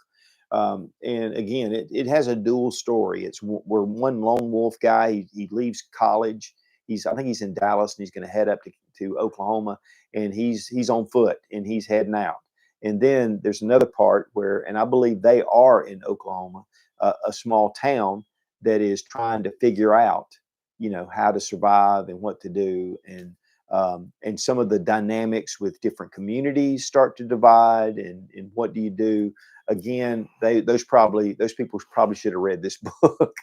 S1: And again, it has a dual story. It's where one lone wolf guy, he leaves college. I think he's in Dallas, and he's going to head up to Oklahoma, and he's on foot and he's heading out. And then there's another part where, and I believe they are in Oklahoma, a small town that is trying to figure out, how to survive and what to do. And some of the dynamics with different communities start to divide, and what do you do? Again, those people probably should have read this book,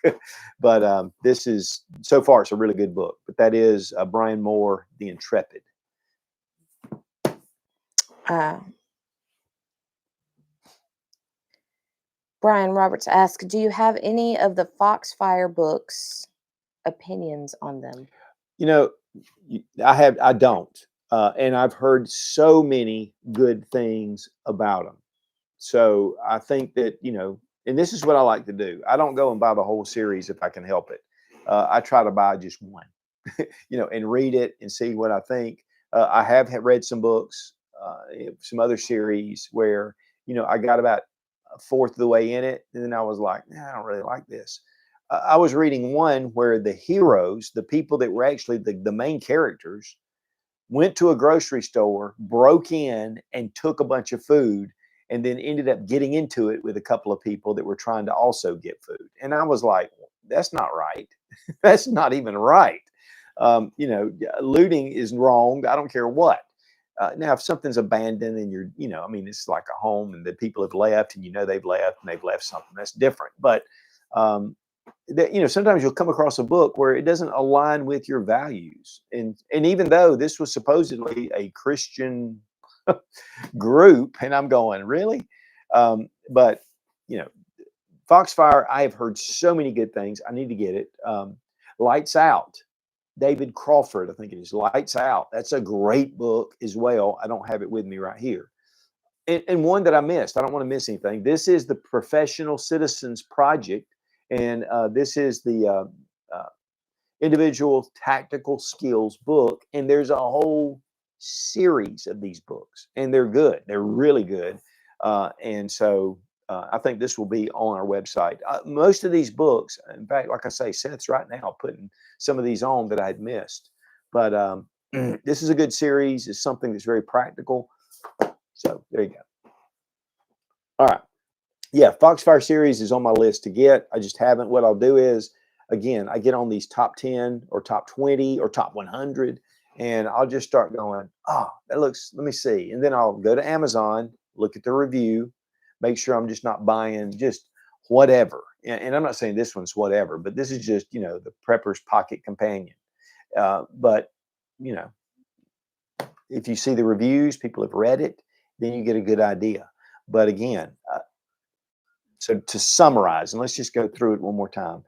S1: but this is, so far, it's a really good book. But that is Brian Moore, The Intrepid.
S2: Brian Roberts asks, do you have any of the Foxfire books, opinions on them?
S1: I don't, and I've heard so many good things about them. So I think that, and this is what I like to do. I don't go and buy the whole series if I can help it. I try to buy just one, and read it and see what I think. I have read some books, some other series where, I got about a fourth of the way in it, and then I was like, nah, I don't really like this. I was reading one where the heroes, the people that were actually the main characters, went to a grocery store, broke in, and took a bunch of food, and then ended up getting into it with a couple of people that were trying to also get food. And I was like, that's not right. That's not even right. Looting is wrong. I don't care what. Now, if something's abandoned and I mean, it's like a home and the people have left and they've left and they've left something, that's different. But um, sometimes you'll come across a book where it doesn't align with your values, and even though this was supposedly a Christian group, and I'm going, really? But you know, Foxfire, I have heard so many good things. I need to get it. Lights Out, David Crawford, I think it is. Lights Out. That's a great book as well. I don't have it with me right here. And one that I missed. I don't want to miss anything. This is the Professional Citizens Project, and this is the individual tactical skills book. And there's a whole series of these books, and they're good. They're really good. And so I think this will be on our website. Most of these books, in fact, like I say, Seth's right now putting some of these on that I had missed. But this is a good series. It's something that's very practical. So there you go. All right. Yeah, Foxfire series is on my list to get. I just haven't. What I'll do is, again, I get on these top 10 or top 20 or top 100, and I'll just start going, oh, that looks, let me see. And then I'll go to Amazon, look at the review, make sure I'm just not buying just whatever. And I'm not saying this one's whatever, but this is just, the Prepper's Pocket Companion. But, if you see the reviews, people have read it, then you get a good idea. But again, so to summarize, and let's just go through it one more time.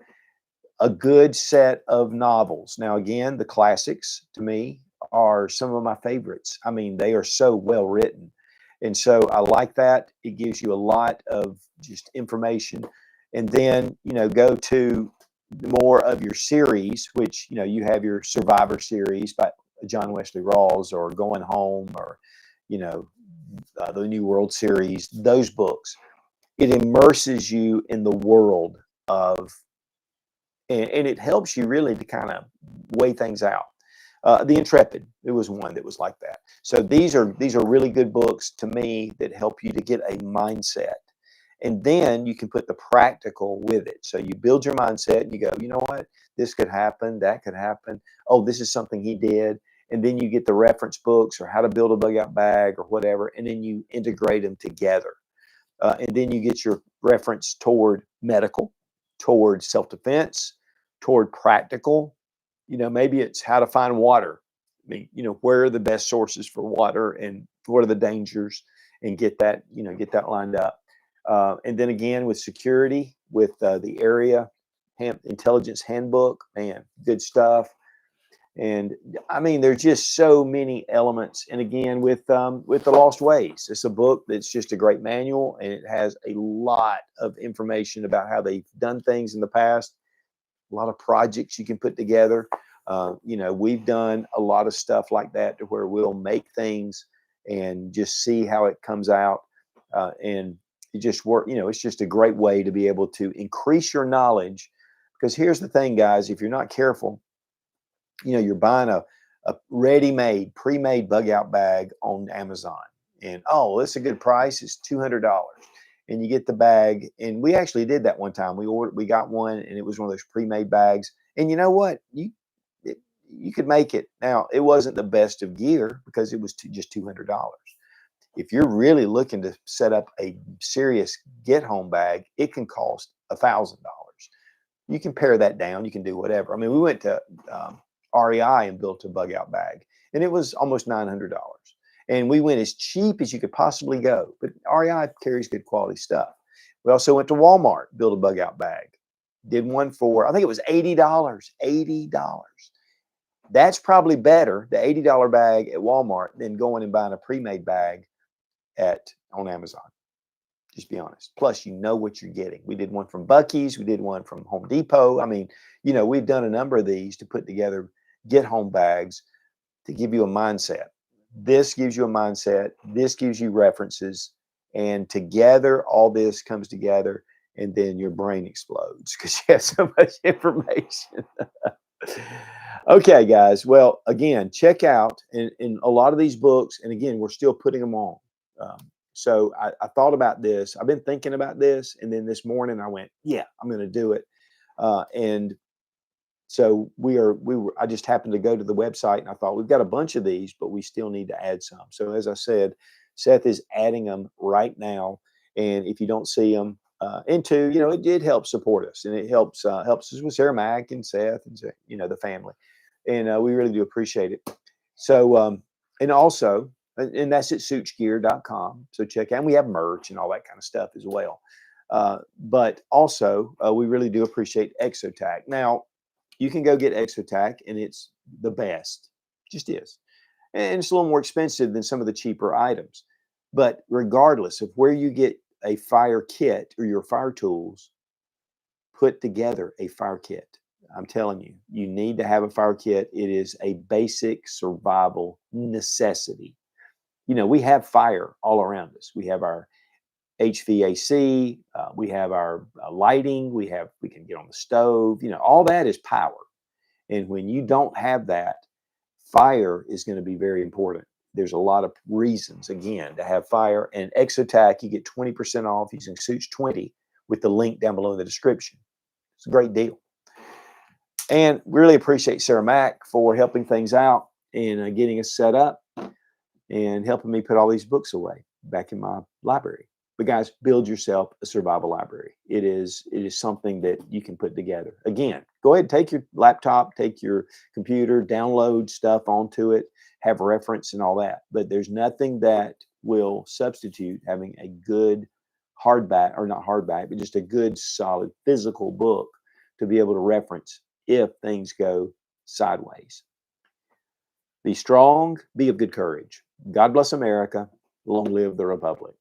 S1: A good set of novels. Now, again, the classics to me are some of my favorites. I mean, they are so well written. And so I like that. It gives you a lot of just information. And then, go to more of your series, which, you have your Survivor series by John Wesley Rawls, or Going Home, or, the New World series, those books. It immerses you in the world of, and it helps you really to kind of weigh things out. The Intrepid, it was one that was like that. So these are really good books to me that help you to get a mindset. And then you can put the practical with it. So you build your mindset and you go, you know what, this could happen, that could happen. Oh, this is something he did. And then you get the reference books or how to build a bug out bag or whatever, and then you integrate them together. And then you get your reference toward medical, toward self-defense, toward practical. Maybe it's how to find water. I mean, where are the best sources for water and what are the dangers, and get that lined up. And then again with security, with the area intelligence handbook, man, good stuff. And I mean, there's just so many elements. And again, with the Lost Ways, it's a book that's just a great manual, and it has a lot of information about how they've done things in the past. A lot of projects you can put together. We've done a lot of stuff like that to where we'll make things and just see how it comes out. And it just work. It's just a great way to be able to increase your knowledge. Because here's the thing, guys, if you're not careful, you're buying a ready-made, pre-made bug out bag on Amazon, and oh, it's a good price. It's $200, and you get the bag. And we actually did that one time. We got one, and it was one of those pre-made bags. And you know what? You could make it. Now, it wasn't the best of gear because it was just $200. If you're really looking to set up a serious get-home bag, it can cost $1,000. You can pare that down. You can do whatever. I mean, we went to REI and built a bug out bag, and it was almost $900. And we went as cheap as you could possibly go. But REI carries good quality stuff. We also went to Walmart, built a bug out bag. Did one for, I think it was $80. $80. That's probably better, the $80 bag at Walmart, than going and buying a pre-made bag on Amazon. Just be honest. Plus, you know what you're getting. We did one from Bucky's. We did one from Home Depot. I mean, we've done a number of these to put together get home bags to give you a mindset. This gives you a mindset. This gives you references. And together, all this comes together, and then your brain explodes because you have so much information. Okay, guys. Well, again, check out in a lot of these books, and again, we're still putting them on. Um, so I thought about this. I've been thinking about this, and then this morning I went, "Yeah, I'm going to do it." And so I just happened to go to the website, and I thought we've got a bunch of these, but we still need to add some. So as I said, Seth is adding them right now, and if you don't see them, and two, it did help support us, and it helps us with Sarah Mack and Seth and the family, and we really do appreciate it. So and also, and that's at suitsgear.com. So check out, and we have merch and all that kind of stuff as well. But also, we really do appreciate Exotac. Now, you can go get Exotac, and it's the best. It just is. And it's a little more expensive than some of the cheaper items. But regardless of where you get a fire kit or your fire tools, put together a fire kit. I'm telling you, you need to have a fire kit. It is a basic survival necessity. We have fire all around us. We have our HVAC, we have our lighting, we can get on the stove, all that is power. And when you don't have that, fire is going to be very important. There's a lot of reasons, again, to have fire. And Exotac, you get 20% off using Suits20 with the link down below in the description. It's a great deal. And really appreciate Sarah Mack for helping things out and getting us set up and helping me put all these books away back in my library. But guys, build yourself a survival library. It is something that you can put together. Again, go ahead and take your laptop, take your computer, download stuff onto it, have reference and all that. But there's nothing that will substitute having a good hardback, or not hardback, but just a good solid physical book to be able to reference if things go sideways. Be strong, be of good courage. God bless America. Long live the Republic.